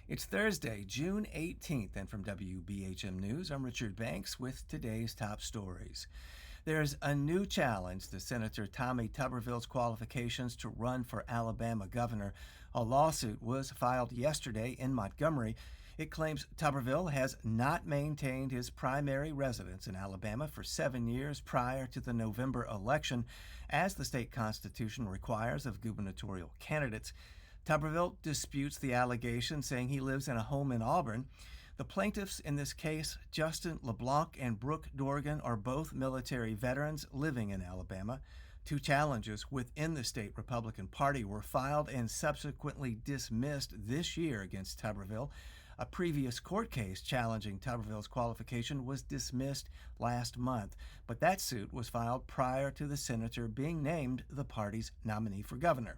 It's Thursday, June 18th, and from WBHM News, I'm Richard Banks with today's top stories. There's a new challenge to Senator Tommy Tuberville's qualifications to run for Alabama governor. A lawsuit was filed yesterday in Montgomery. It claims Tuberville has not maintained his primary residence in Alabama for 7 years prior to the November election, as the state constitution requires of gubernatorial candidates. Tuberville disputes the allegation, saying he lives in a home in Auburn. The plaintiffs in this case, Justin LeBlanc and Brooke Dorgan, are both military veterans living in Alabama. Two challenges within the state Republican Party were filed and subsequently dismissed this year against Tuberville. A previous court case challenging Tuberville's qualification was dismissed last month, but that suit was filed prior to the senator being named the party's nominee for governor.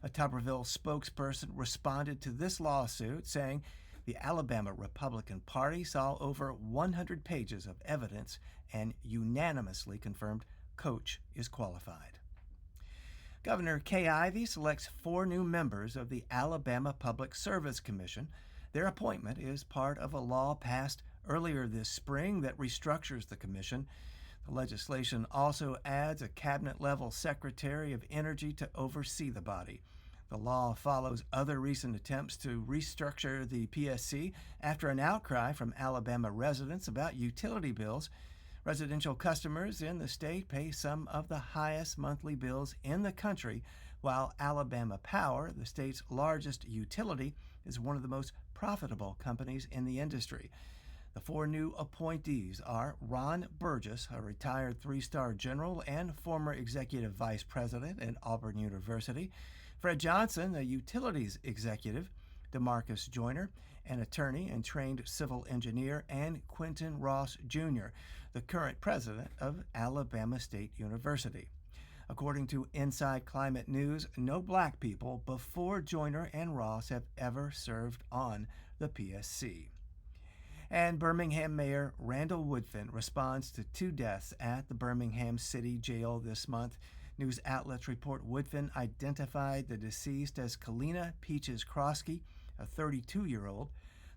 A Tuberville spokesperson responded to this lawsuit, saying the Alabama Republican Party saw over 100 pages of evidence and unanimously confirmed Coach is qualified. Governor Kay Ivey selects 4 new members of the Alabama Public Service Commission. Their appointment is part of a law passed earlier this spring that restructures the commission. The legislation also adds a cabinet-level Secretary of Energy to oversee the body. The law follows other recent attempts to restructure the PSC after an outcry from Alabama residents about utility bills. Residential customers in the state pay some of the highest monthly bills in the country, while Alabama Power, the state's largest utility, is one of the most profitable companies in the industry. The 4 new appointees are Ron Burgess, a retired 3-star general and former executive vice president at Auburn University; Fred Johnson, a utilities executive; DeMarcus Joyner, an attorney and trained civil engineer; and Quentin Ross Jr., the current president of Alabama State University. According to Inside Climate News, no black people before Joyner and Ross have ever served on the PSC. And Birmingham Mayor Randall Woodfin responds to 2 deaths at the Birmingham City Jail this month. News outlets report Woodfin identified the deceased as Kalina Peaches Krosky, a 32-year-old.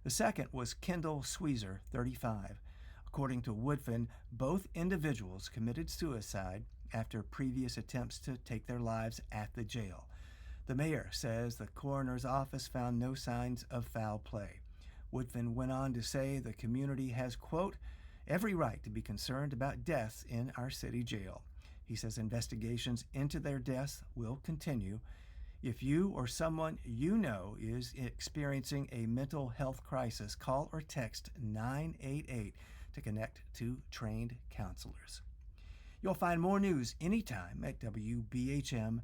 The second was Kendall Sweezer, 35. According to Woodfin, both individuals committed suicide after previous attempts to take their lives at the jail. The mayor says the coroner's office found no signs of foul play. Woodfin went on to say the community has, quote, every right to be concerned about deaths in our city jail. He says investigations into their deaths will continue. If you or someone you know is experiencing a mental health crisis, call or text 988 to connect to trained counselors. You'll find more news anytime at WBHM.org.